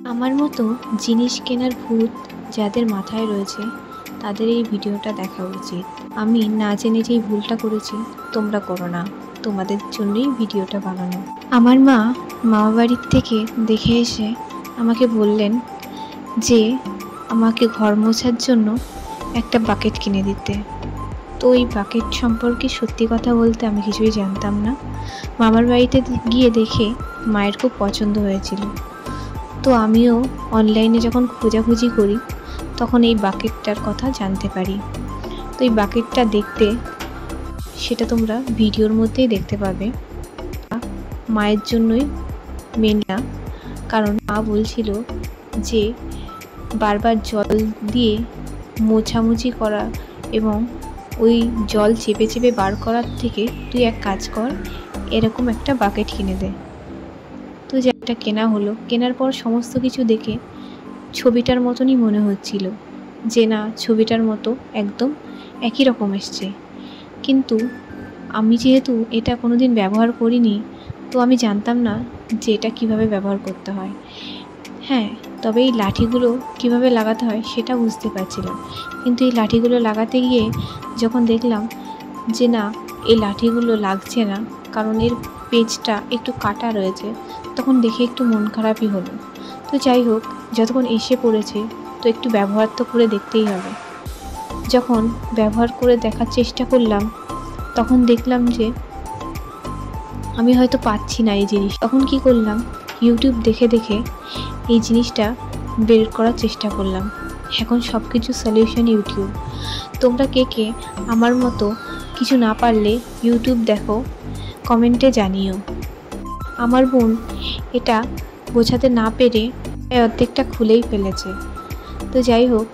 আমার মতো জিনিস কেনার ভূত যাদের মাথায় রয়েছে তাদের এই ভিডিওটা দেখা উচিত। আমি না জেনে যেই ভুলটা করেছি তোমরা করো না, তোমাদের জন্যই ভিডিওটা বানানো। আমার মামা বাড়ির থেকে দেখে এসে আমাকে বললেন যে আমাকে ঘর মোছার জন্য একটা বাকেট কিনে দিতে। তো এই বাকেট সম্পর্কে সত্যি কথা বলতে আমি কিছুই জানতাম না। মামার বাড়িতে গিয়ে দেখে মায়ের খুব পছন্দ হয়েছিল। তো আমিও অনলাইনে যখন খোঁজাখুঁজি করি তখন এই বাকেটটার কথা জানতে পারি। তো এই বাকেটটা দেখতে সেটা তোমরা ভিডিওর মধ্যেই দেখতে পাবে। মায়ের জন্যই মেন না, কারণ মা বলছিল যে বারবার জল দিয়ে মোছামুছি করা এবং ওই জল চেপে চেপে বার করার থেকে তুই এক কাজ কর, এরকম একটা বাকেট কিনে দে। তো যেটা কেনা হলো, কেনার পর সমস্ত কিছু দেখে ছবিটার মতনই মনে হচ্ছিল যে না, ছবিটার মতো একদম একই রকম এসছে। কিন্তু আমি যেহেতু এটা কোনোদিন ব্যবহার করিনি, তো আমি জানতাম না যে এটা কীভাবে ব্যবহার করতে হয়। হ্যাঁ, তবে এই লাঠিগুলো কীভাবে লাগাতে হয় সেটা বুঝতে পারছিলাম, কিন্তু এই লাঠিগুলো লাগাতে গিয়ে যখন দেখলাম যে না, এই লাঠিগুলো লাগছে না, কারণ এর পেজটা একটু কাটা রয়েছে, তখন দেখে একটু মন খারাপই হলো। তো যাই হোক, যতক্ষণ এসে পড়েছে তো একটু ব্যবহার তো করে দেখতেই হবে। যখন ব্যবহার করে দেখার চেষ্টা করলাম তখন দেখলাম যে আমি হয়তো পাচ্ছি না এই জিনিস। তখন কি করলাম, ইউটিউব দেখে দেখে এই জিনিসটা বের করার চেষ্টা করলাম। এখন সব কিছু সলিউশন ইউটিউব। তোমরা কে কে আমার মতো কিছু না পারলে ইউটিউব দেখো, কমেন্টে জানিও। আমার বোন এটা বোঝাতে না পেরে অর্ধেকটা খুলেই ফেলেছে। তো যাই হোক,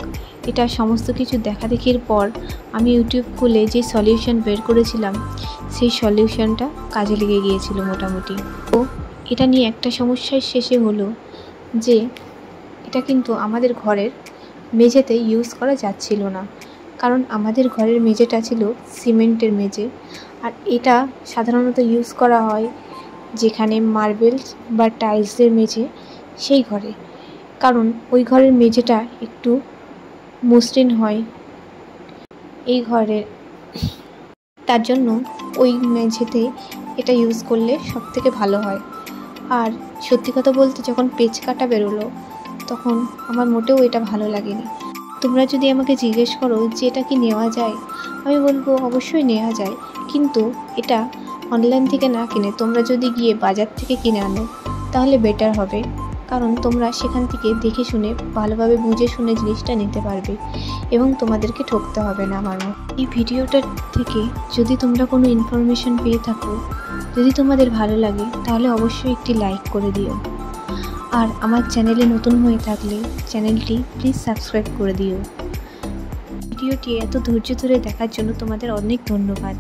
এটা সমস্ত কিছু দেখাদেখির পর আমি ইউটিউব খুলে যে সলিউশন বের করেছিলাম সেই সলিউশনটা কাজে লেগে গিয়েছিল মোটামুটি। তো এটা নিয়ে একটা সমস্যার শেষে হলো যে এটা কিন্তু আমাদের ঘরের মেঝেতে ইউজ করা যাচ্ছিল না, কারণ আমাদের ঘরের মেঝেটা ছিল সিমেন্টের মেঝে, আর এটা সাধারণত ইউজ করা হয় যেখানে মার্বেলস বা টাইলসের মেঝে সেই ঘরে, কারণ ওই ঘরের মেঝেটা একটু মসৃণ হয় এই ঘরের, তার জন্য ওই মেঝেতে এটা ইউজ করলে সবথেকে ভালো হয়। আর সত্যি কথা বলতে যখন পেচ কাটা বেরোলো তখন আমার মোটেও এটা ভালো লাগেনি। তোমরা যদি আমাকে জিজ্ঞেস করো যে এটা কি নেওয়া যায়, আমি বলবো অবশ্যই নেওয়া যায়, কিন্তু এটা অনলাইন থেকে না কিনে তোমরা যদি গিয়ে বাজার থেকে কিনে আনো তাহলে বেটার হবে, কারণ তোমরা সেখান থেকে দেখে শুনে ভালোভাবে বুঝে শুনে জিনিসটা নিতে পারবে এবং তোমাদেরকে ঠকতে হবে না। আমার এই ভিডিওটা থেকে যদি তোমরা কোনো ইনফরমেশন পেয়ে থাকো, যদি তোমাদের ভালো লাগে তাহলে অবশ্যই একটি লাইক করে দিও। আর আমার চ্যানেলে নতুন হয়ে থাকলে চ্যানেলটি প্লিজ সাবস্ক্রাইব করে দিও। ভিডিওটি এত ধৈর্য ধরে দেখার জন্য তোমাদের অনেক ধন্যবাদ।